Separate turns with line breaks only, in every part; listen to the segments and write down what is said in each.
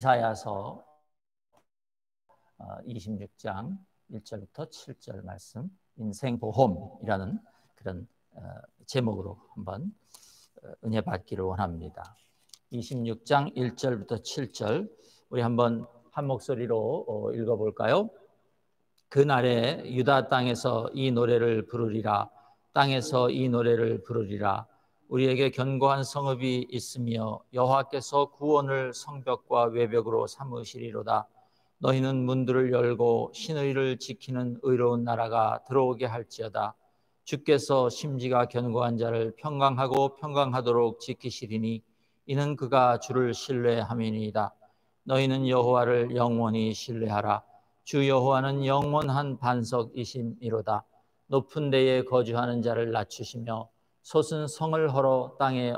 이사야서 26장 1절부터 7절 말씀, 인생보험이라는 그런 제목으로 한번 은혜 받기를 원합니다. 26장 1절부터 7절 우리 한번 한 목소리로 읽어볼까요? 그날에 유다 땅에서 이 노래를 부르리라. 땅에서 이 노래를 부르리라. 우리에게 견고한 성읍이 있으며 여호와께서 구원을 성벽과 외벽으로 삼으시리로다. 너희는 문들을 열고 신의를 지키는 의로운 나라가 들어오게 할지어다. 주께서 심지가 견고한 자를 평강하고 평강하도록 지키시리니 이는 그가 주를 신뢰함이니이다. 너희는 여호와를 영원히 신뢰하라. 주 여호와는 영원한 반석이심이로다. 높은 데에 거주하는 자를 낮추시며 솟은 성을 헐어 땅에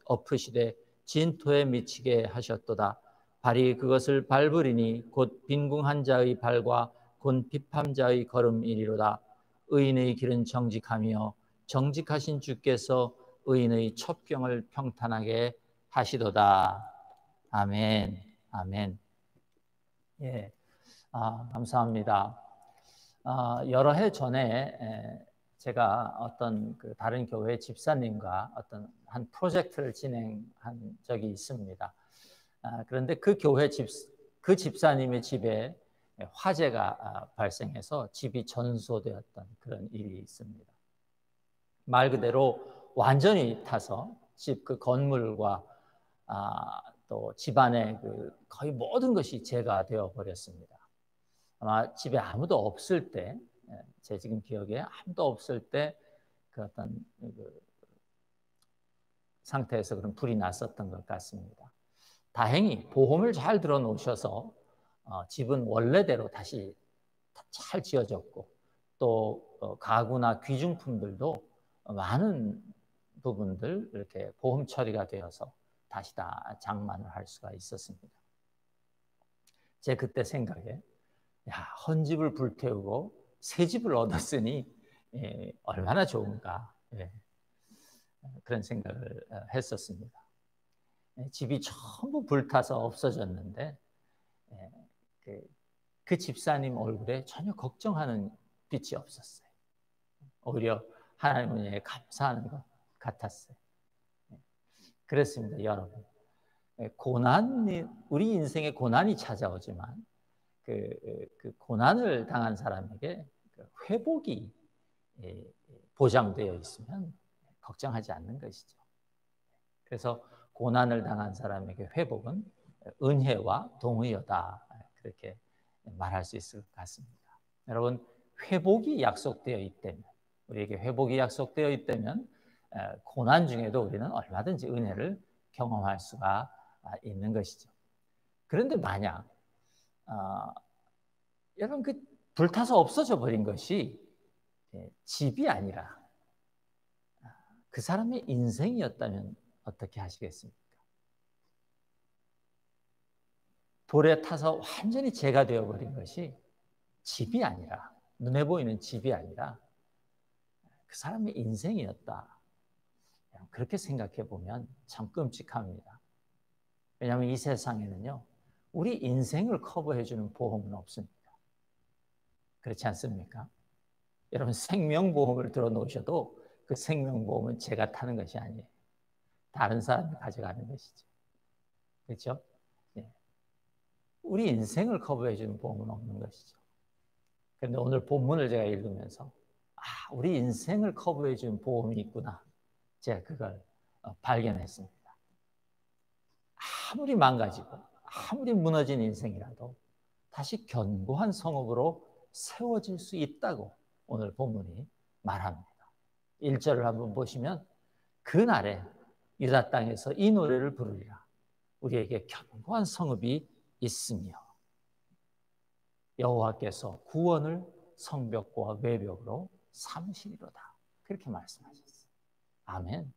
엎으시되 진토에 미치게 하셨도다. 발이 그것을 밟으리니 곧 빈궁한 자의 발과 곤핍함 자의 걸음이리로다. 의인의 길은 정직하며 정직하신 주께서 의인의 첩경을 평탄하게 하시도다. 아멘. 아멘. 예. 감사합니다. 여러 해 전에 제가 어떤 다른 교회 집사님과 어떤 한 프로젝트를 진행한 적이 있습니다. 그런데 그 집사님의 집에 화재가 발생해서 집이 전소되었던 그런 일이 있습니다. 말 그대로 완전히 타서 집 그 건물과 또 집안의 거의 모든 것이 재가 되어 버렸습니다. 아마 집에 아무도 없을 때, 제 지금 기억에 아무도 없을 때 그 어떤 상태에서 그런 불이 났었던 것 같습니다. 다행히 보험을 잘 들어 놓으셔서 집은 원래대로 다시 잘 지어졌고 또 가구나 귀중품들도 많은 부분들 이렇게 보험 처리가 되어서 다시 다 장만을 할 수가 있었습니다. 제 그때 생각에 헌 집을 불태우고 새 집을 얻었으니 얼마나 좋은가, 그런 생각을 했었습니다. 집이 전부 불타서 없어졌는데 그 집사님 얼굴에 전혀 걱정하는 빛이 없었어요. 오히려 하나님 은혜에 감사하는 것 같았어요. 그렇습니다, 여러분. 우리 인생에 고난이 찾아오지만 그 고난을 당한 사람에게 회복이 보장되어 있으면 걱정하지 않는 것이죠. 그래서 고난을 당한 사람에게 회복은 은혜와 동의어다, 그렇게 말할 수 있을 것 같습니다. 여러분, 회복이 약속되어 있다면, 우리에게 회복이 약속되어 있다면 고난 중에도 우리는 얼마든지 은혜를 경험할 수가 있는 것이죠. 그런데 만약 여러분 불타서 없어져 버린 것이 집이 아니라 그 사람의 인생이었다면 어떻게 하시겠습니까? 불에 타서 완전히 재가 되어버린 것이 집이 아니라, 눈에 보이는 집이 아니라 그 사람의 인생이었다. 그렇게 생각해 보면 참 끔찍합니다. 왜냐하면 이 세상에는요, 우리 인생을 커버해주는 보험은 없습니다. 그렇지 않습니까? 여러분, 생명보험을 들어놓으셔도 그 생명보험은 제가 타는 것이 아니에요. 다른 사람이 가져가는 것이죠. 그렇죠? 네. 우리 인생을 커버해주는 보험은 없는 것이죠. 그런데 오늘 본문을 제가 읽으면서 우리 인생을 커버해주는 보험이 있구나, 제가 그걸 발견했습니다. 아무리 망가지고 아무리 무너진 인생이라도 다시 견고한 성읍으로 세워질 수 있다고 오늘 본문이 말합니다. 1절을 한번 보시면 그날에 유다 땅에서 이 노래를 부르리라. 우리에게 견고한 성읍이 있으며 여호와께서 구원을 성벽과 외벽으로 삼으시리로다. 그렇게 말씀하셨어요. 아멘.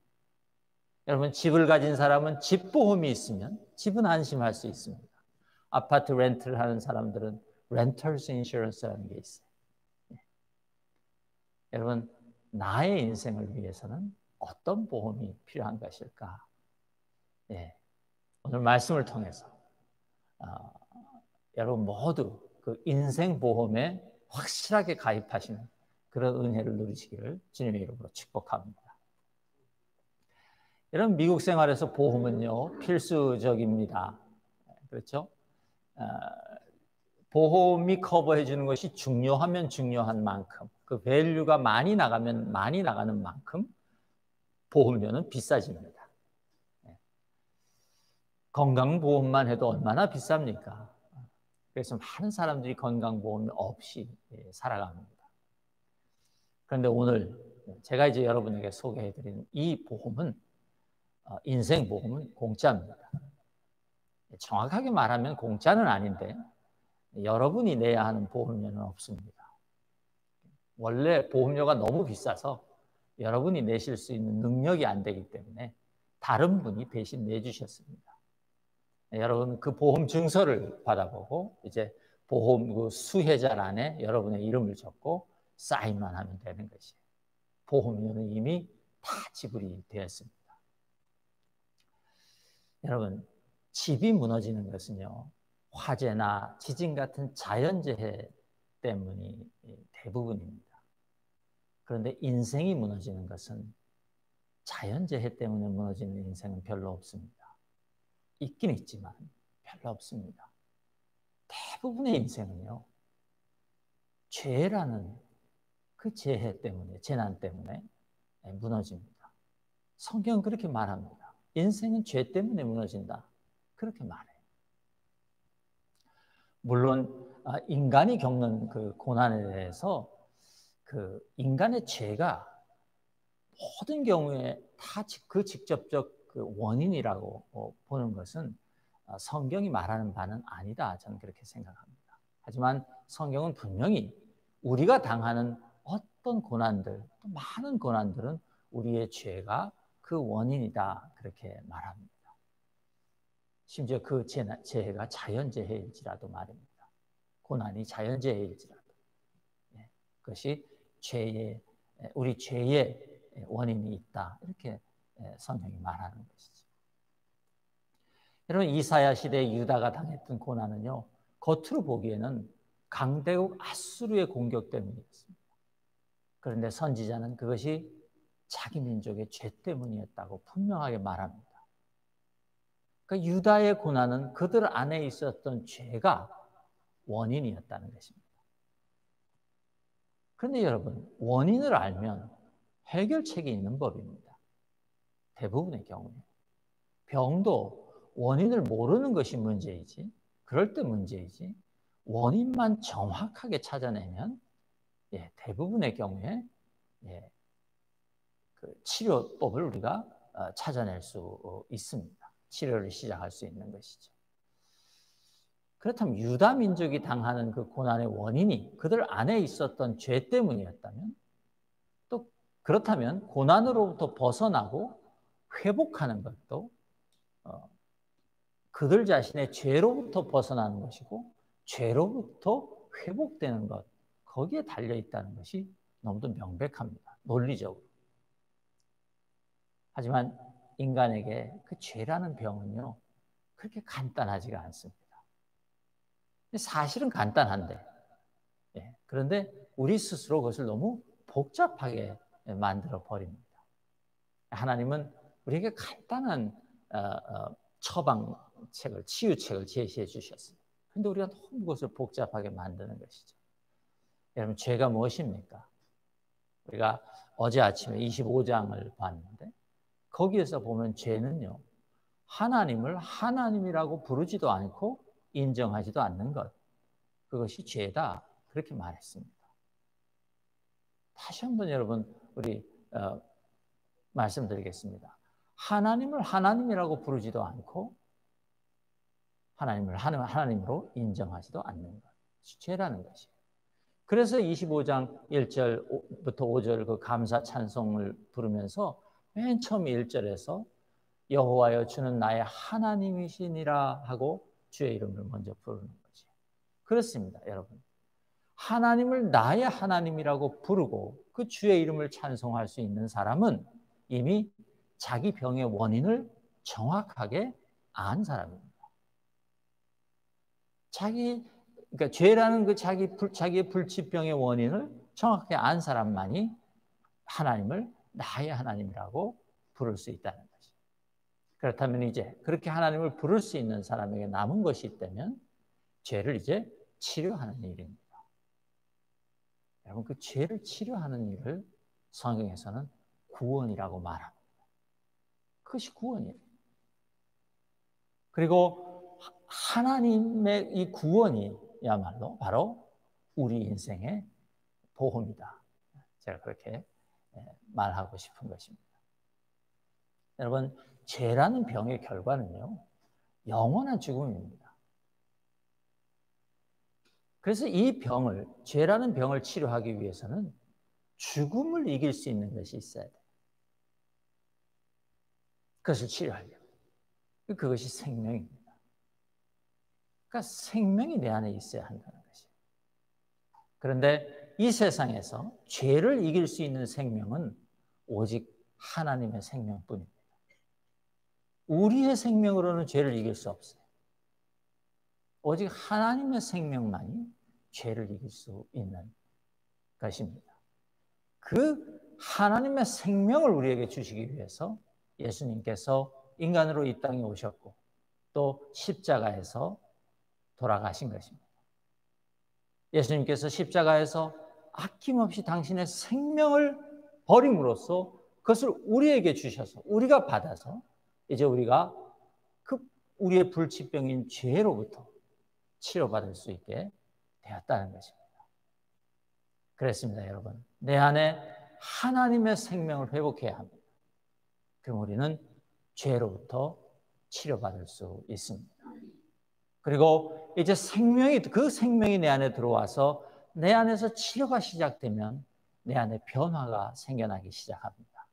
여러분, 집을 가진 사람은 집보험이 있으면 집은 안심할 수 있습니다. 아파트 렌트를 하는 사람들은 렌터스 인슈런스라는 게 있어요. 여러분, 나의 인생을 위해서는 어떤 보험이 필요한 것일까? 오늘 말씀을 통해서 여러분 모두 그 인생보험에 확실하게 가입하시는 그런 은혜를 누리시기를 주님의 이름으로 축복합니다. 여러분 미국 생활에서 보험은요 필수적입니다. 그렇죠? 보험이 커버해 주는 것이 중요하면 중요한 만큼 그 밸류가 많이 나가면 많이 나가는 만큼 보험료는 비싸집니다. 건강보험만 해도 얼마나 비쌉니까? 그래서 많은 사람들이 건강보험 없이 살아갑니다. 그런데 오늘 제가 이제 여러분에게 소개해드리는 이 보험은 인생보험은 공짜입니다. 정확하게 말하면 공짜는 아닌데 여러분이 내야 하는 보험료는 없습니다. 원래 보험료가 너무 비싸서 여러분이 내실 수 있는 능력이 안 되기 때문에 다른 분이 대신 내주셨습니다. 여러분 그 보험 증서를 받아보고 이제 보험 그 수혜자란에 여러분의 이름을 적고 사인만 하면 되는 것이에요. 보험료는 이미 다 지불이 되었습니다. 여러분 집이 무너지는 것은요 화재나 지진 같은 자연재해 때문이 대부분입니다. 그런데 인생이 무너지는 것은 자연재해 때문에 무너지는 인생은 별로 없습니다. 있긴 있지만 별로 없습니다. 대부분의 인생은요 죄라는 그 재해 때문에 재난 때문에 무너집니다. 성경은 그렇게 말합니다. 인생은 죄 때문에 무너진다. 그렇게 말해요. 물론 인간이 겪는 그 고난에 대해서 그 인간의 죄가 모든 경우에 다 그 직접적 그 원인이라고 보는 것은 성경이 말하는 바는 아니다. 저는 그렇게 생각합니다. 하지만 성경은 분명히 우리가 당하는 어떤 고난들, 또 많은 고난들은 우리의 죄가 그 원인이다. 그렇게 말합니다. 심지어 그 재해가 자연재해일지라도 말입니다. 고난이 자연재해일지라도. 그것이 우리 죄의 원인이 있다. 이렇게 성경이 말하는 것이죠. 여러분 이사야 시대의 유다가 당했던 고난은요. 겉으로 보기에는 강대국 아수르의 공격 때문이었습니다. 그런데 선지자는 그것이 자기 민족의 죄 때문이었다고 분명하게 말합니다. 그러니까 유다의 고난은 그들 안에 있었던 죄가 원인이었다는 것입니다. 그런데 여러분 원인을 알면 해결책이 있는 법입니다. 대부분의 경우에. 병도 원인을 모르는 것이 문제이지 그럴 때 문제이지 원인만 정확하게 찾아내면 대부분의 경우에 그 치료법을 우리가 찾아낼 수 있습니다. 치료를 시작할 수 있는 것이죠. 그렇다면 유다 민족이 당하는 그 고난의 원인이 그들 안에 있었던 죄 때문이었다면 또 그렇다면 고난으로부터 벗어나고 회복하는 것도 그들 자신의 죄로부터 벗어나는 것이고 죄로부터 회복되는 것 거기에 달려있다는 것이 너무도 명백합니다. 논리적으로. 하지만 인간에게 그 죄라는 병은요 그렇게 간단하지가 않습니다. 사실은 간단한데 그런데 우리 스스로 그것을 너무 복잡하게 만들어 버립니다. 하나님은 우리에게 간단한 처방책을 치유책을 제시해 주셨습니다. 그런데 우리가 너무 그것을 복잡하게 만드는 것이죠. 여러분 죄가 무엇입니까? 우리가 어제 아침에 25장을 봤는데 거기에서 보면 죄는요 하나님을 하나님이라고 부르지도 않고 인정하지도 않는 것 그것이 죄다 그렇게 말했습니다. 다시 한번 여러분 우리 말씀드리겠습니다. 하나님을 하나님이라고 부르지도 않고 하나님을 하나님으로 인정하지도 않는 것이 죄라는 것이에요. 그래서 25장 1절부터 5절 그 감사 찬송을 부르면서 맨 처음 1절에서 여호와여 주는 나의 하나님이시니라 하고 주의 이름을 먼저 부르는 거죠. 그렇습니다, 여러분. 하나님을 나의 하나님이라고 부르고 그 주의 이름을 찬송할 수 있는 사람은 이미 자기 병의 원인을 정확하게 안 사람입니다. 그러니까 죄라는 그 자기의 불치병의 원인을 정확하게 안 사람만이 하나님을 나의 하나님이라고 부를 수 있다는 거죠. 그렇다면 이제 그렇게 하나님을 부를 수 있는 사람에게 남은 것이 있다면 죄를 이제 치료하는 일입니다. 여러분, 그 죄를 치료하는 일을 성경에서는 구원이라고 말합니다. 그것이 구원이에요. 그리고 하나님의 이 구원이야말로 바로 우리 인생의 보험이다. 제가 그렇게 말하고 싶은 것입니다. 여러분, 죄라는 병의 결과는요, 영원한 죽음입니다. 그래서 이 병을, 죄라는 병을 치료하기 위해서는 죽음을 이길 수 있는 것이 있어야 돼요. 그것을 치료하려고. 그것이 생명입니다. 그러니까 생명이 내 안에 있어야 한다는 것이에요. 그런데 이 세상에서 죄를 이길 수 있는 생명은 오직 하나님의 생명뿐입니다. 우리의 생명으로는 죄를 이길 수 없어요. 오직 하나님의 생명만이 죄를 이길 수 있는 것입니다. 그 하나님의 생명을 우리에게 주시기 위해서 예수님께서 인간으로 이 땅에 오셨고 또 십자가에서 돌아가신 것입니다. 예수님께서 십자가에서 아낌없이 당신의 생명을 버림으로써 그것을 우리에게 주셔서 우리가 받아서 이제 우리가 그 우리의 불치병인 죄로부터 치료받을 수 있게 되었다는 것입니다. 그렇습니다, 여러분. 내 안에 하나님의 생명을 회복해야 합니다. 그럼 우리는 죄로부터 치료받을 수 있습니다. 그리고 이제 그 생명이 내 안에 들어와서 내 안에서 치료가 시작되면 내 안에 변화가 생겨나기 시작합니다.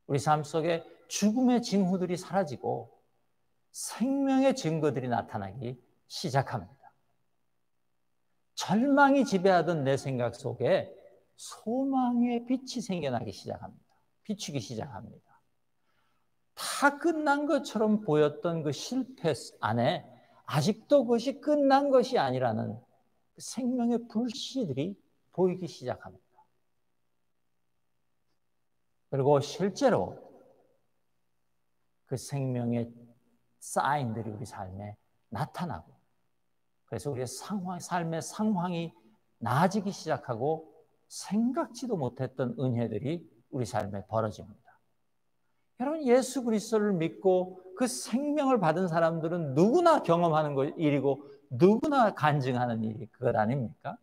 우리 삶 속에 죽음의 징후들이 사라지고 생명의 증거들이 나타나기 시작합니다. 절망이 지배하던 내 생각 속에 소망의 빛이 생겨나기 시작합니다. 비추기 시작합니다. 다 끝난 것처럼 보였던 그 실패 안에 아직도 그것이 끝난 것이 아니라는 생명의 불씨들이 보이기 시작합니다. 그리고 실제로 그 생명의 사인들이 우리 삶에 나타나고 그래서 우리의 삶의 상황이 나아지기 시작하고 생각지도 못했던 은혜들이 우리 삶에 벌어집니다. 여러분, 예수 그리스도를 믿고 그 생명을 받은 사람들은 누구나 경험하는 일이고 누구나 간증하는 일이 그것 아닙니까?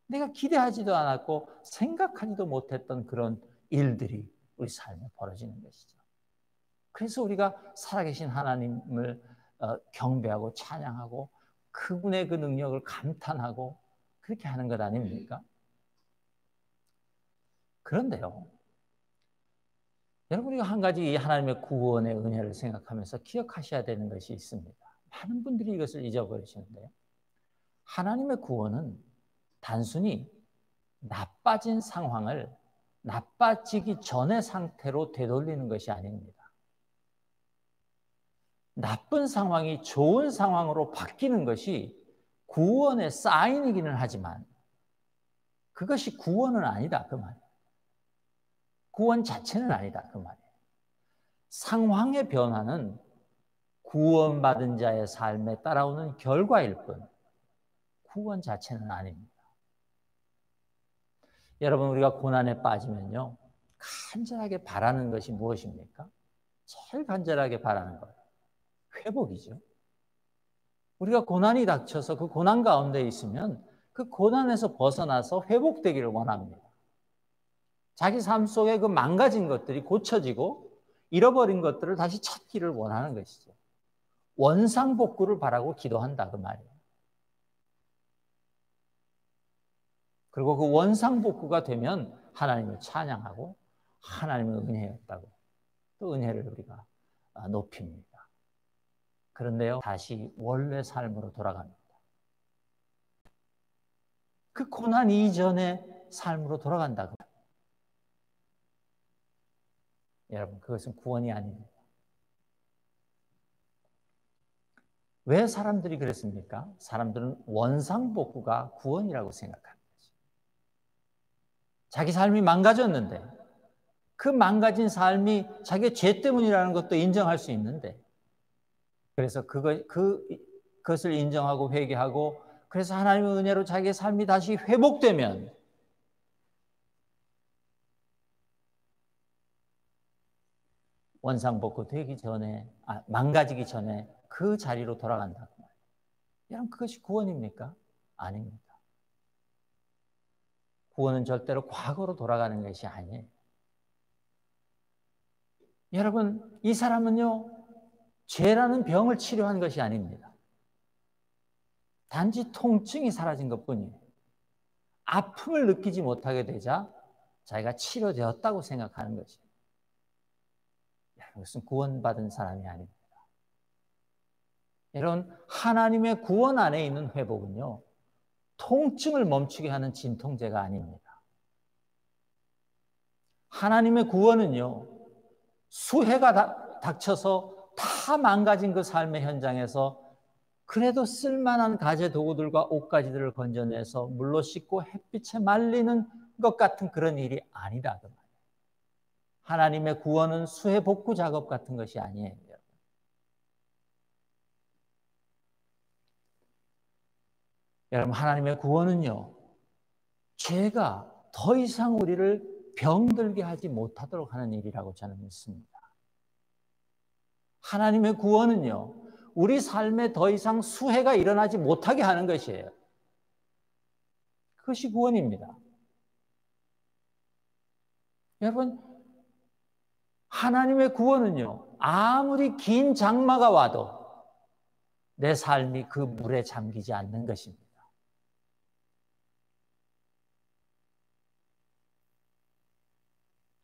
내가 기대하지도 않았고 생각하지도 못했던 그런 일들이 우리 삶에 벌어지는 것이죠. 그래서 우리가 살아계신 하나님을 경배하고 찬양하고 그분의 그 능력을 감탄하고 그렇게 하는 것 아닙니까? 그런데요, 여러분, 우리가 한 가지 이 하나님의 구원의 은혜를 생각하면서 기억하셔야 되는 것이 있습니다. 많은 분들이 이것을 잊어버리시는데요. 하나님의 구원은 단순히 나빠진 상황을 나빠지기 전의 상태로 되돌리는 것이 아닙니다. 나쁜 상황이 좋은 상황으로 바뀌는 것이 구원의 사인이기는 하지만 그것이 구원은 아니다, 그 말이에요. 구원 자체는 아니다, 그 말이에요. 상황의 변화는 구원받은 자의 삶에 따라오는 결과일 뿐 구원 자체는 아닙니다. 여러분, 우리가 고난에 빠지면요, 간절하게 바라는 것이 무엇입니까? 제일 간절하게 바라는 거예요. 회복이죠. 우리가 고난이 닥쳐서 그 고난 가운데 있으면 그 고난에서 벗어나서 회복되기를 원합니다. 자기 삶 속에 그 망가진 것들이 고쳐지고 잃어버린 것들을 다시 찾기를 원하는 것이죠. 원상복구를 바라고 기도한다, 그 말이에요. 그리고 그 원상복구가 되면 하나님을 찬양하고 하나님의 은혜였다고 또 은혜를 우리가 높입니다. 그런데요, 다시 원래 삶으로 돌아갑니다. 그 고난 이전의 삶으로 돌아간다. 여러분, 그것은 구원이 아닙니다. 왜 사람들이 그랬습니까? 사람들은 원상복구가 구원이라고 생각하는 거지. 자기 삶이 망가졌는데 그 망가진 삶이 자기의 죄 때문이라는 것도 인정할 수 있는데, 그래서 그것을 인정하고 회개하고, 그래서 하나님의 은혜로 자기의 삶이 다시 회복되면 원상복구 되기 전에, 망가지기 전에 그 자리로 돌아간다고 말이에요. 여러분, 그것이 구원입니까? 아닙니다. 구원은 절대로 과거로 돌아가는 것이 아니에요. 여러분, 이 사람은요, 죄라는 병을 치료한 것이 아닙니다. 단지 통증이 사라진 것뿐이에요. 아픔을 느끼지 못하게 되자 자기가 치료되었다고 생각하는 것이에요. 그것은 구원받은 사람이 아닙니다. 여러분, 하나님의 구원 안에 있는 회복은요, 통증을 멈추게 하는 진통제가 아닙니다. 하나님의 구원은요, 수해가 닥쳐서 다 망가진 그 삶의 현장에서 그래도 쓸만한 가재 도구들과 옷가지들을 건져내서 물로 씻고 햇빛에 말리는 것 같은 그런 일이 아니라 그 말이에요. 하나님의 구원은 수해 복구 작업 같은 것이 아니에요. 여러분, 하나님의 구원은요, 죄가 더 이상 우리를 병들게 하지 못하도록 하는 일이라고 저는 믿습니다. 하나님의 구원은요, 우리 삶에 더 이상 수해가 일어나지 못하게 하는 것이에요. 그것이 구원입니다. 여러분, 하나님의 구원은요, 아무리 긴 장마가 와도 내 삶이 그 물에 잠기지 않는 것입니다.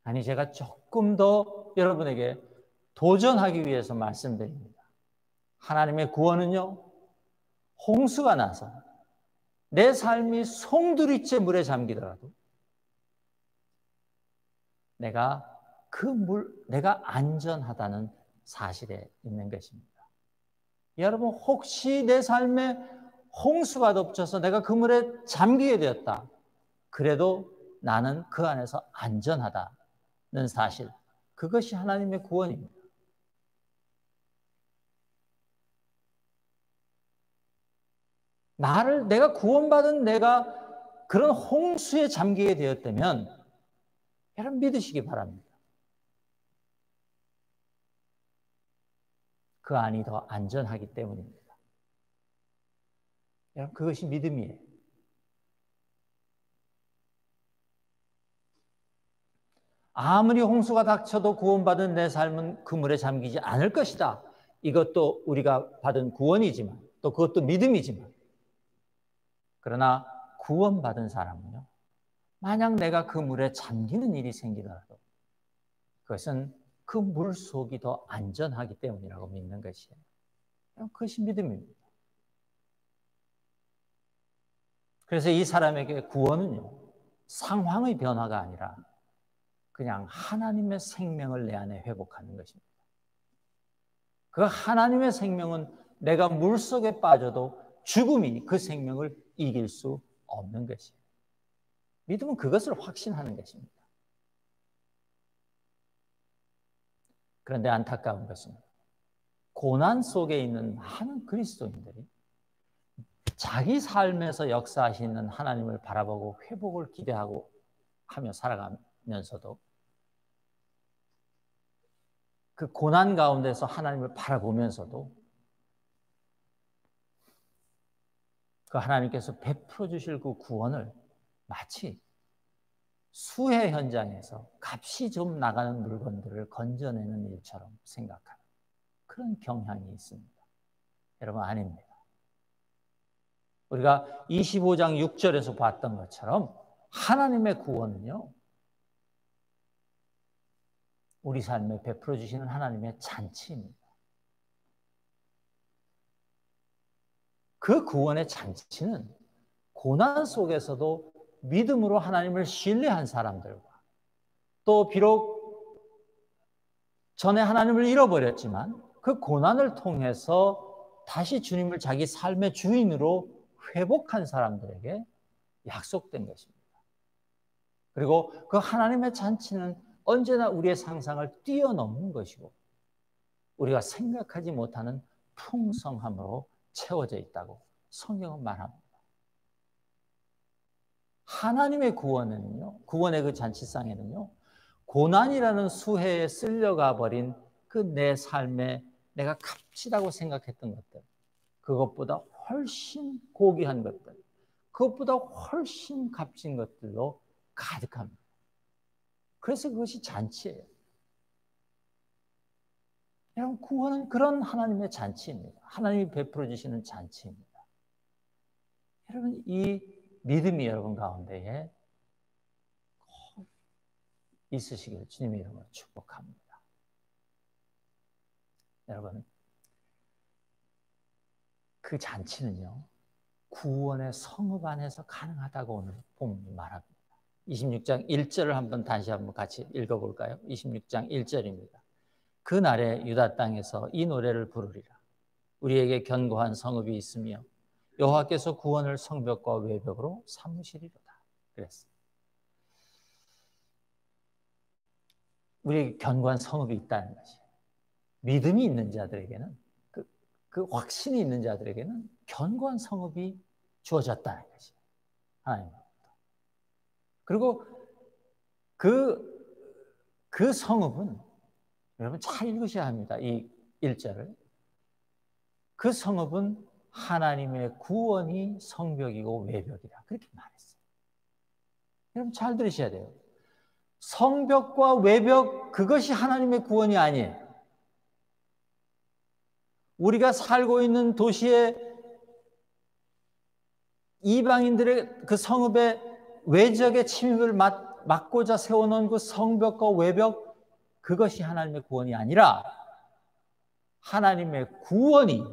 아니, 제가 조금 더 여러분에게 도전하기 위해서 말씀드립니다. 하나님의 구원은요, 홍수가 나서 내 삶이 송두리째 물에 잠기더라도 내가 내가 안전하다는 사실에 있는 것입니다. 여러분, 혹시 내 삶에 홍수가 덮쳐서 내가 그 물에 잠기게 되었다. 그래도 나는 그 안에서 안전하다는 사실. 그것이 하나님의 구원입니다. 내가 구원받은 내가 그런 홍수에 잠기게 되었다면 여러분 믿으시기 바랍니다. 그 안이 더 안전하기 때문입니다. 여러분, 그것이 믿음이에요. 아무리 홍수가 닥쳐도 구원받은 내 삶은 그 물에 잠기지 않을 것이다. 이것도 우리가 받은 구원이지만, 또 그것도 믿음이지만, 그러나 구원받은 사람은요, 만약 내가 그 물에 잠기는 일이 생기더라도 그것은 그 물속이 더 안전하기 때문이라고 믿는 것이에요. 그것이 믿음입니다. 그래서 이 사람에게 구원은요, 상황의 변화가 아니라 그냥 하나님의 생명을 내 안에 회복하는 것입니다. 그 하나님의 생명은 내가 물속에 빠져도 죽음이 그 생명을 이길 수 없는 것이에요. 믿음은 그것을 확신하는 것입니다. 그런데 안타까운 것은 고난 속에 있는 많은 그리스도인들이 자기 삶에서 역사하시는 하나님을 바라보고 회복을 기대하고 하며 살아가면서도 그 고난 가운데서 하나님을 바라보면서도 그 하나님께서 베풀어 주실 그 구원을 마치 수해 현장에서 값이 좀 나가는 물건들을 건져내는 일처럼 생각하는 그런 경향이 있습니다. 여러분, 아닙니다. 우리가 25장 6절에서 봤던 것처럼 하나님의 구원은요, 우리 삶에 베풀어 주시는 하나님의 잔치입니다. 그 구원의 잔치는 고난 속에서도 믿음으로 하나님을 신뢰한 사람들과, 또 비록 전에 하나님을 잃어버렸지만 그 고난을 통해서 다시 주님을 자기 삶의 주인으로 회복한 사람들에게 약속된 것입니다. 그리고 그 하나님의 잔치는 언제나 우리의 상상을 뛰어넘는 것이고 우리가 생각하지 못하는 풍성함으로 채워져 있다고 성경은 말합니다. 하나님의 구원은요, 구원의 그 잔치상에는요, 고난이라는 수해에 쓸려가 버린 그 내 삶에 내가 값지다고 생각했던 것들, 그것보다 훨씬 고귀한 것들, 그것보다 훨씬 값진 것들로 가득합니다. 그래서 그것이 잔치예요. 여러분, 구원은 그런 하나님의 잔치입니다. 하나님이 베풀어 주시는 잔치입니다. 여러분, 이 믿음이 여러분 가운데에 꼭 있으시기를 주님의 이름으로 축복합니다. 여러분, 그 잔치는요, 구원의 성읍 안에서 가능하다고 오늘 본문이 말합니다. 26장 1절을 한번 다시 한번 같이 읽어볼까요? 26장 1절입니다. 그날에 유다 땅에서 이 노래를 부르리라. 우리에게 견고한 성읍이 있으며 여호와께서 구원을 성벽과 외벽으로 삼으시리로다. 그랬습니다. 우리에게 견고한 성읍이 있다는 것이 믿음이 있는 자들에게는 그 확신이 있는 자들에게는 견고한 성읍이 주어졌다는 것이 하나님으로부터. 그리고 그 성읍은 여러분 잘 읽으셔야 합니다. 이 1절을. 그 성읍은 하나님의 구원이 성벽이고 외벽이다. 그렇게 말했어요. 여러분 잘 들으셔야 돼요. 성벽과 외벽, 그것이 하나님의 구원이 아니에요. 우리가 살고 있는 도시의 이방인들의 그 성읍의 외적의 침입을 막고자 세워놓은 그 성벽과 외벽, 그것이 하나님의 구원이 아니라 하나님의 구원이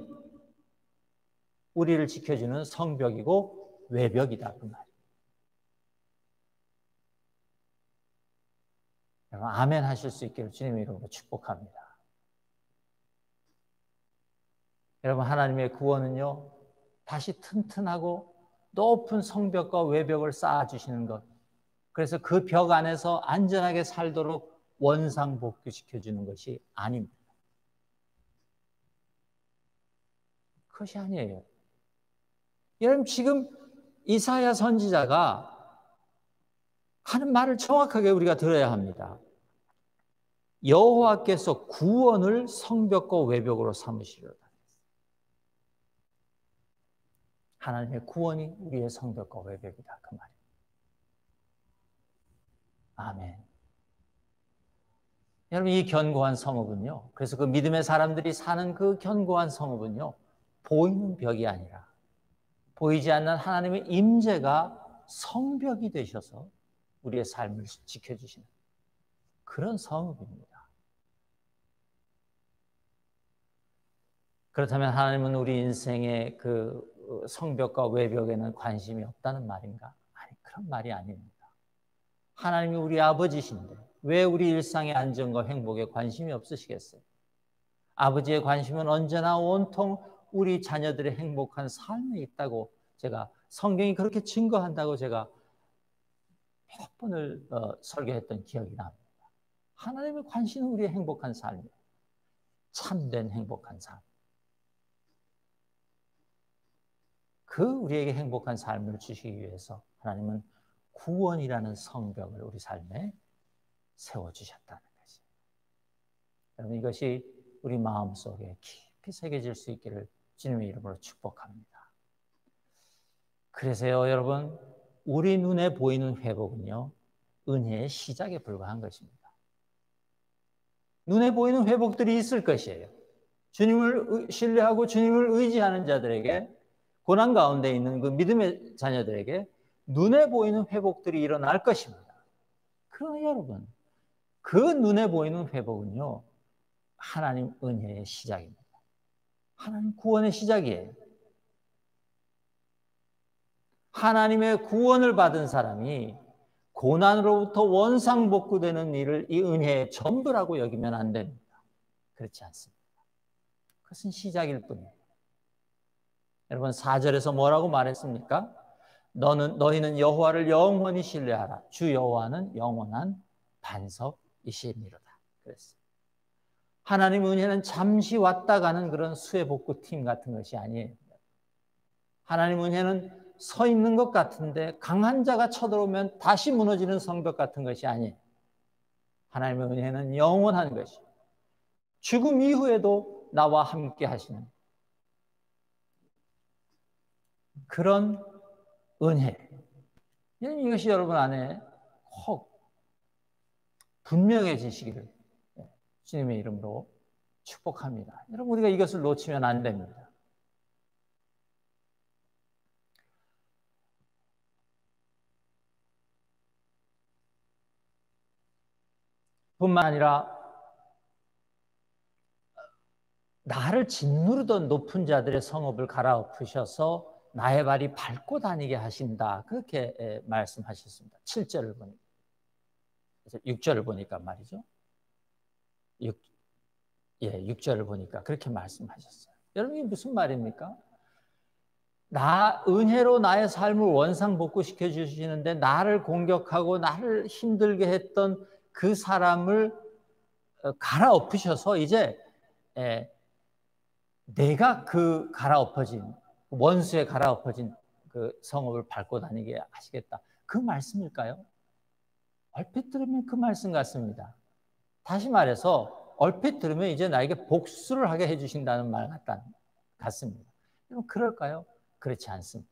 우리를 지켜주는 성벽이고 외벽이다. 그 말이에요. 여러분, 아멘 하실 수 있기를 주님의 이름으로 축복합니다. 여러분, 하나님의 구원은요, 다시 튼튼하고 높은 성벽과 외벽을 쌓아주시는 것, 그래서 그 벽 안에서 안전하게 살도록 원상복귀시켜주는 것이 아닙니다. 그것이 아니에요. 여러분, 지금 이사야 선지자가 하는 말을 정확하게 우리가 들어야 합니다. 여호와께서 구원을 성벽과 외벽으로 삼으시리로다. 하나님의 구원이 우리의 성벽과 외벽이다. 그 말이에요. 아멘. 여러분, 이 견고한 성읍은요, 그래서 그 믿음의 사람들이 사는 그 견고한 성읍은요, 보이는 벽이 아니라 보이지 않는 하나님의 임재가 성벽이 되셔서 우리의 삶을 지켜주시는 그런 성읍입니다. 그렇다면 하나님은 우리 인생의 그 성벽과 외벽에는 관심이 없다는 말인가? 아니, 그런 말이 아닙니다. 하나님이 우리 아버지신데 왜 우리 일상의 안정과 행복에 관심이 없으시겠어요? 아버지의 관심은 언제나 온통 우리 자녀들의 행복한 삶에 있다고 제가 성경이 그렇게 증거한다고 제가 몇 번을 설교했던 기억이 납니다. 하나님의 관심은 우리의 행복한 삶이에요. 참된 행복한 삶. 그 우리에게 행복한 삶을 주시기 위해서 하나님은 구원이라는 성벽을 우리 삶에 세워주셨다는 것이에요. 여러분, 이것이 우리 마음속에 깊이 새겨질 수 있기를 주님의 이름으로 축복합니다. 그래서요, 여러분, 우리 눈에 보이는 회복은요, 은혜의 시작에 불과한 것입니다. 눈에 보이는 회복들이 있을 것이에요. 주님을 신뢰하고 주님을 의지하는 자들에게, 고난 가운데 있는 그 믿음의 자녀들에게 눈에 보이는 회복들이 일어날 것입니다. 그러나 여러분, 그 눈에 보이는 회복은요, 하나님 은혜의 시작입니다. 하나님 구원의 시작이에요. 하나님의 구원을 받은 사람이 고난으로부터 원상복구되는 일을 이 은혜의 전부라고 여기면 안 됩니다. 그렇지 않습니다. 그것은 시작일 뿐이에요. 여러분 4절에서 뭐라고 말했습니까? 너희는 여호와를 영원히 신뢰하라. 주 여호와는 영원한 반석이시니로다. 그랬어요. 하나님 은혜는 잠시 왔다 가는 그런 수해복구 팀 같은 것이 아니에요. 하나님 은혜는 서 있는 것 같은데 강한 자가 쳐들어오면 다시 무너지는 성벽 같은 것이 아니에요. 하나님의 은혜는 영원한 것이, 죽음 이후에도 나와 함께 하시는 그런 은혜. 이것이 여러분 안에 꼭 분명해지시기를 주님의 이름으로 축복합니다. 여러분, 우리가 이것을 놓치면 안 됩니다. 뿐만 아니라 나를 짓누르던 높은 자들의 성읍을 갈아엎으셔서 나의 발이 밟고 다니게 하신다. 그렇게 말씀하셨습니다. 7절을 보니까. 6절을 보니까 말이죠. 6절을 보니까 그렇게 말씀하셨어요. 여러분, 이게 무슨 말입니까? 은혜로 나의 삶을 원상복구시켜 주시는데 나를 공격하고 나를 힘들게 했던 그 사람을 갈아엎으셔서 이제 내가 그 갈아엎어진, 원수에 갈아엎어진 그 성읍을 밟고 다니게 하시겠다. 그 말씀일까요? 얼핏 들으면 그 말씀 같습니다. 다시 말해서 얼핏 들으면 이제 나에게 복수를 하게 해주신다는 말 같습니다. 여러분, 그럴까요? 그렇지 않습니다.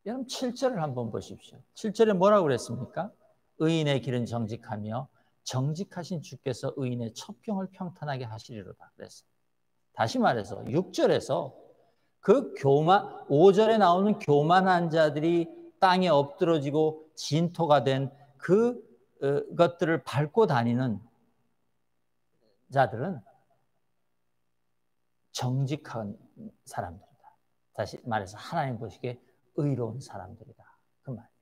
여러분, 7절을 한번 보십시오. 7절에 뭐라고 그랬습니까? 의인의 길은 정직하며 정직하신 주께서 의인의 첩경을 평탄하게 하시리로다 그랬어요. 다시 말해서 6절에서 그 5절에 나오는 교만한 자들이 땅에 엎드러지고 진토가 된 그것들을 밟고 다니는 자들은 정직한 사람들이다. 다시 말해서 하나님 보시기에 의로운 사람들이다. 그 말이에요.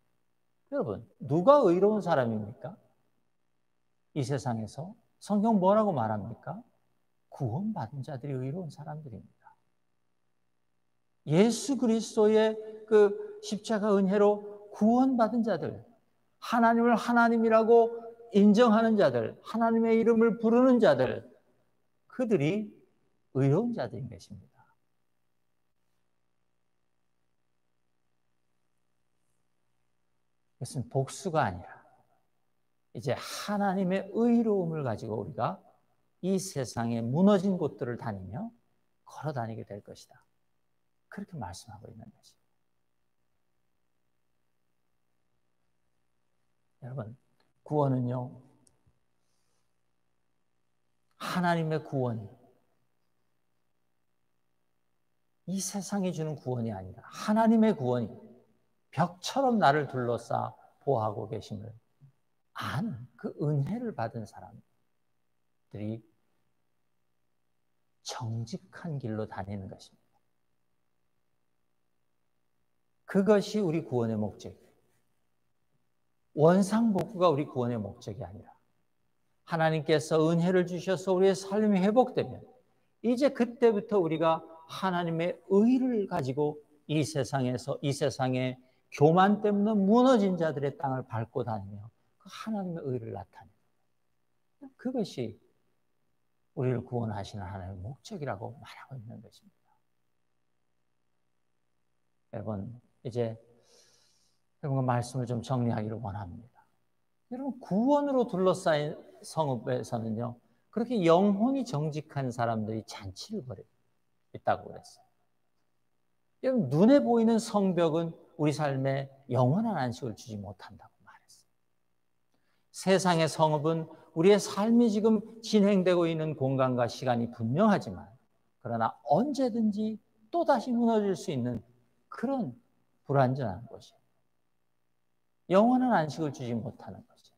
여러분, 누가 의로운 사람입니까? 이 세상에서 성경 뭐라고 말합니까? 구원받은 자들이 의로운 사람들입니다. 예수 그리스도의 그 십자가 은혜로 구원받은 자들, 하나님을 하나님이라고 인정하는 자들, 하나님의 이름을 부르는 자들, 그들이 의로운 자들인 것입니다. 그것은 복수가 아니라 이제 하나님의 의로움을 가지고 우리가 이 세상의 무너진 곳들을 다니며 걸어 다니게 될 것이다. 그렇게 말씀하고 있는 것입니다. 여러분, 구원은요, 하나님의 구원, 이 세상이 주는 구원이 아니라 하나님의 구원이 벽처럼 나를 둘러싸 보호하고 계심을 아는 그 은혜를 받은 사람들이 정직한 길로 다니는 것입니다. 그것이 우리 구원의 목적이에요. 원상복구가 우리 구원의 목적이 아니라 하나님께서 은혜를 주셔서 우리의 삶이 회복되면 이제 그때부터 우리가 하나님의 의를 가지고 이 세상의 교만 때문에 무너진 자들의 땅을 밟고 다니며 그 하나님의 의를 나타내는 그것이 우리를 구원하시는 하나님의 목적이라고 말하고 있는 것입니다. 여러분, 이제 여러분 말씀을 좀 정리하기를 원합니다. 여러분, 구원으로 둘러싸인 성읍에서는요, 그렇게 영혼이 정직한 사람들이 잔치를 벌이고 있다고 그랬어요. 여러분, 눈에 보이는 성벽은 우리 삶에 영원한 안식을 주지 못한다고 말했어요. 세상의 성읍은 우리의 삶이 지금 진행되고 있는 공간과 시간이 분명하지만 그러나 언제든지 또다시 무너질 수 있는 그런 불완전한 곳이에요. 영원한 안식을 주지 못하는 것이에요.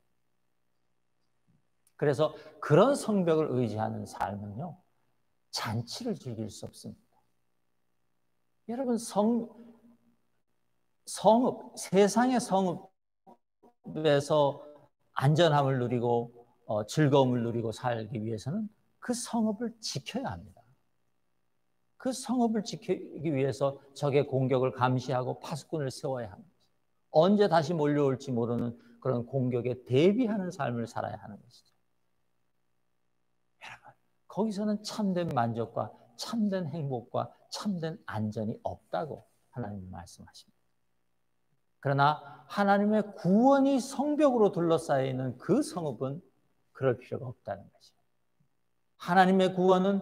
그래서 그런 성벽을 의지하는 삶은요, 잔치를 즐길 수 없습니다. 여러분, 성읍, 세상의 성읍에서 안전함을 누리고 즐거움을 누리고 살기 위해서는 그 성읍을 지켜야 합니다. 그 성읍을 지키기 위해서 적의 공격을 감시하고 파수꾼을 세워야 합니다. 언제 다시 몰려올지 모르는 그런 공격에 대비하는 삶을 살아야 하는 것이죠. 여러분, 거기서는 참된 만족과 참된 행복과 참된 안전이 없다고 하나님이 말씀하십니다. 그러나 하나님의 구원이 성벽으로 둘러싸여 있는 그 성읍은 그럴 필요가 없다는 것이에요. 하나님의 구원은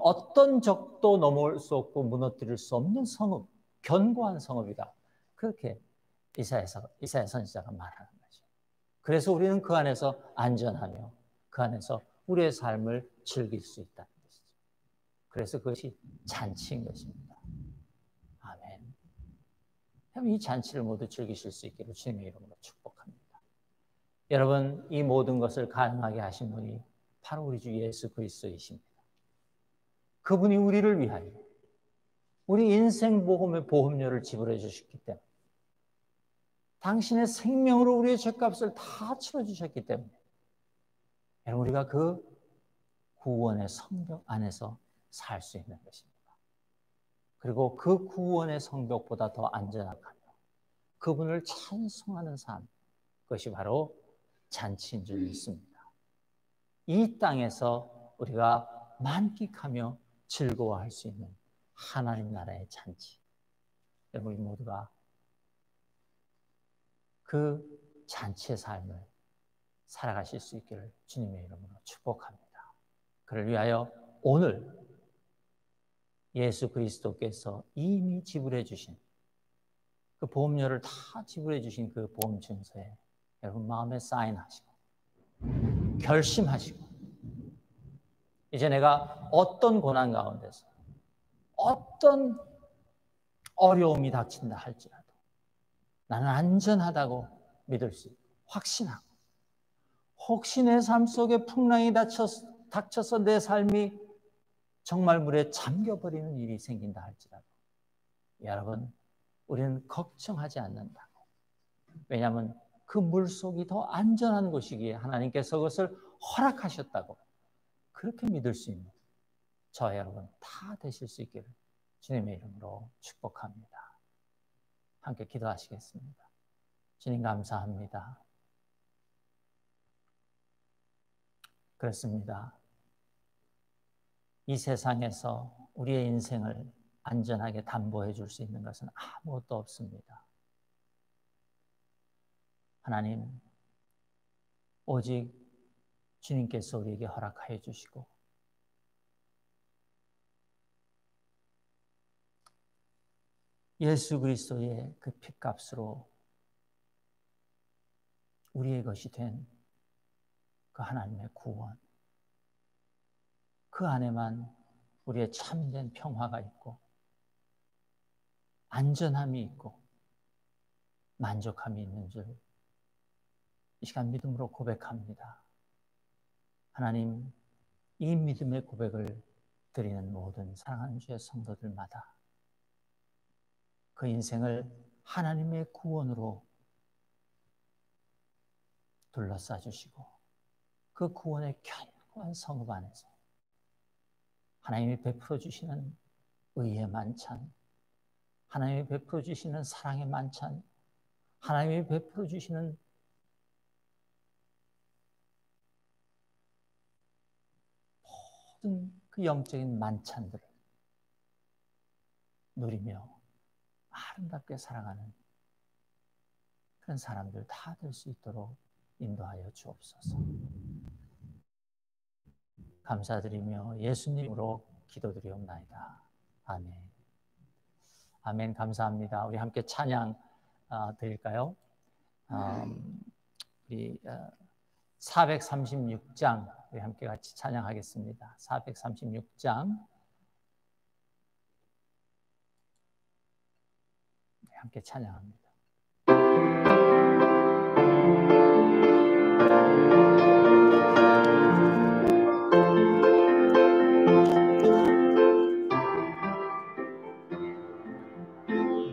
어떤 적도 넘어올 수 없고 무너뜨릴 수 없는 성읍, 견고한 성읍이다. 그렇게 이사야 선지자가 말하는 거죠. 그래서 우리는 그 안에서 안전하며 그 안에서 우리의 삶을 즐길 수 있다는 것이죠. 그래서 그것이 잔치인 것입니다. 아멘. 이 잔치를 모두 즐기실 수 있기를 주님의 이름으로 축복합니다. 여러분, 이 모든 것을 가능하게 하신 분이 바로 우리 주 예수 그리스도이십니다. 그분이 우리를 위하여 우리 인생 보험의 보험료를 지불해 주셨기 때문에, 당신의 생명으로 우리의 죄값을 다 치러주셨기 때문에 여러분, 우리가 그 구원의 성벽 안에서 살 수 있는 것입니다. 그리고 그 구원의 성벽보다 더 안전하며 그분을 찬송하는 삶, 그것이 바로 잔치인 줄 믿습니다. 이 땅에서 우리가 만끽하며 즐거워할 수 있는 하나님 나라의 잔치, 우리 모두가 그 잔치의 삶을 살아가실 수 있기를 주님의 이름으로 축복합니다. 그를 위하여 오늘 예수 그리스도께서 이미 지불해 주신 그 보험료를 다 지불해 주신 그 보험 증서에 여러분 마음에 사인하시고 결심하시고, 이제 내가 어떤 고난 가운데서 어떤 어려움이 닥친다 할지라도 나는 안전하다고 믿을 수 있고 확신하고, 혹시 내 삶 속에 풍랑이 닥쳐서 내 삶이 정말 물에 잠겨버리는 일이 생긴다 할지라도 여러분, 우리는 걱정하지 않는다고. 왜냐하면 그 물속이 더 안전한 곳이기에 하나님께서 그것을 허락하셨다고 그렇게 믿을 수 있는 저 여러분 다 되실 수 있기를 주님의 이름으로 축복합니다. 함께 기도하시겠습니다. 주님 감사합니다. 그렇습니다. 이 세상에서 우리의 인생을 안전하게 담보해 줄 수 있는 것은 아무것도 없습니다. 하나님, 오직 주님께서 우리에게 허락하여 주시고 예수 그리스도의 그 핏값으로 우리의 것이 된 그 하나님의 구원, 그 안에만 우리의 참된 평화가 있고 안전함이 있고 만족함이 있는 줄 이 시간 믿음으로 고백합니다. 하나님, 이 믿음의 고백을 드리는 모든 사랑하는 주의 성도들마다 그 인생을 하나님의 구원으로 둘러싸 주시고 그 구원의 견고한 성읍 안에서 하나님이 베풀어 주시는 의의 만찬, 하나님이 베풀어 주시는 사랑의 만찬, 하나님이 베풀어 주시는 모든 그 영적인 만찬들을 누리며 아름답게 살아가는 그런 사람들 다 될 수 있도록 인도하여 주옵소서. 감사드리며 예수님으로 기도드리옵나이다. 아멘. 아멘. 감사합니다. 우리 함께 찬양 드릴까요? 우리 436장 우리 함께 같이 찬양하겠습니다. 436장 함께 찬양합니다.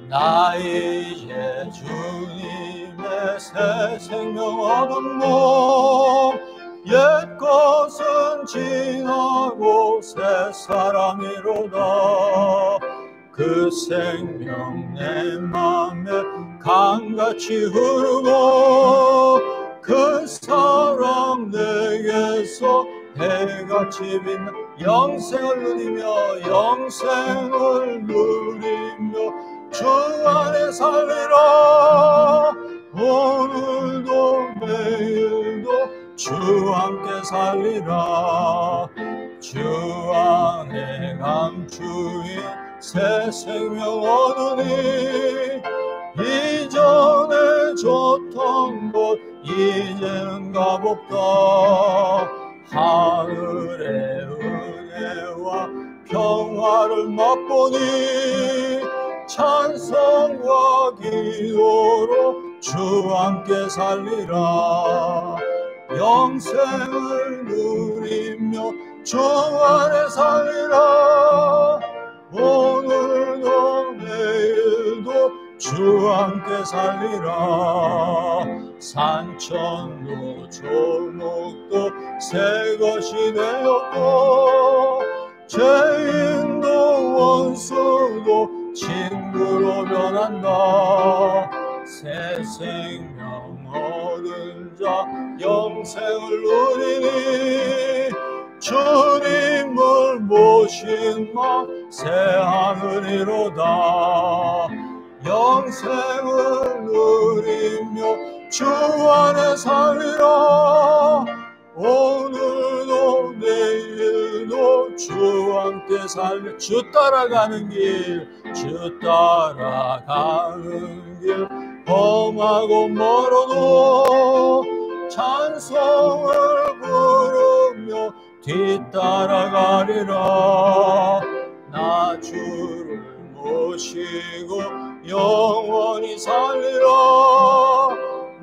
나 이제 주님의 새 생명 얻은 몸
옛 것은 지나고 새 사람이로다. 그 생명 내 맘에 강같이 흐르고 그 사랑 내게서 해같이 빛나 영생을 누리며 주 안에 살리라. 오늘도 내일도 주 함께 살리라. 주 안에 감추인 새 생명 얻으니 이전에 줬던 것 이제는 값없다. 하늘의 은혜와 평화를 맛보니 찬송과 기도로 주 함께 살리라. 영생을 누리며 주 안에 살리라. 오늘도 내일도 주 함께 살리라. 산천도 조목도 새 것이 되었고 죄인도 원수도 친구로 변한다. 새 생명 얻은 자 영생을 누리니 주님을 모신 마 새 하늘이로다. 영생을 누리며 주 안에 살리라. 오늘도 내일도 주 함께 살리. 주 따라가는 길, 주 따라가는 길 험하고 멀어도 찬송을 부르며 뒤따라가리라. 나 주를 모시고 영원히 살리라.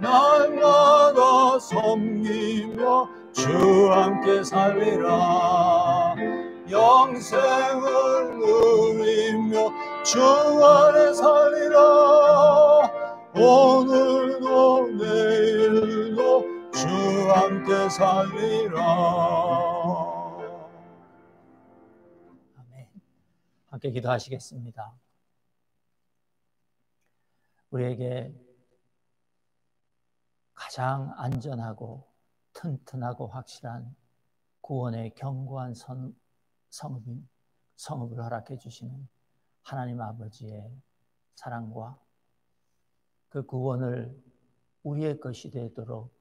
날마다 섬기며 주 함께 살리라. 영생을 누리며 주 안에 살리라. 오늘도 내일도 주 함께 살리라.
아멘. 함께 기도하시겠습니다. 우리에게 가장 안전하고 튼튼하고 확실한 구원의 견고한 성읍을 허락해 주시는 하나님 아버지의 사랑과 그 구원을 우리의 것이 되도록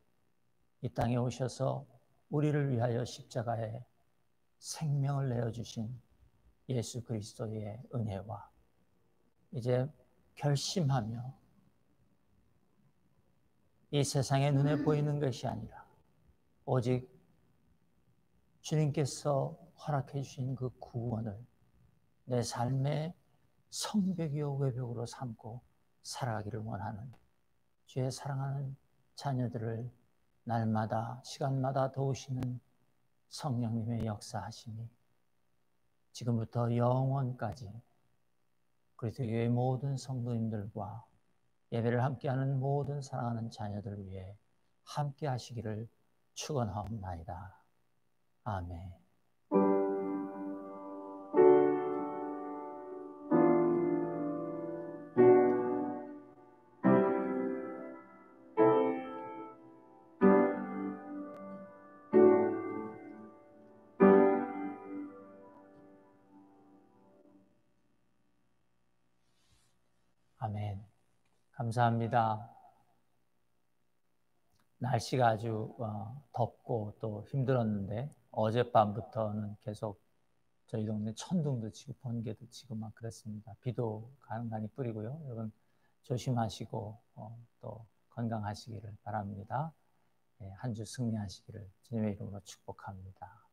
이 땅에 오셔서 우리를 위하여 십자가에 생명을 내어주신 예수 그리스도의 은혜와 이제 결심하며 이 세상의 눈에 보이는 것이 아니라 오직 주님께서 허락해 주신 그 구원을 내 삶의 성벽이요 외벽으로 삼고 살아가기를 원하는 주의 사랑하는 자녀들을 날마다 시간마다 도우시는 성령님의 역사하심이 지금부터 영원까지 그리스도 교회의 모든 성도님들과 예배를 함께하는 모든 사랑하는 자녀들을 위해 함께 하시기를 축원하옵나이다. 아멘. 아멘. 감사합니다. 날씨가 아주 덥고 또 힘들었는데 어젯밤부터는 계속 저희 동네 천둥도 치고 번개도 치고 막 그랬습니다. 비도 간간히 뿌리고요. 여러분 조심하시고 또 건강하시기를 바랍니다. 한 주 승리하시기를 주님의 이름으로 축복합니다.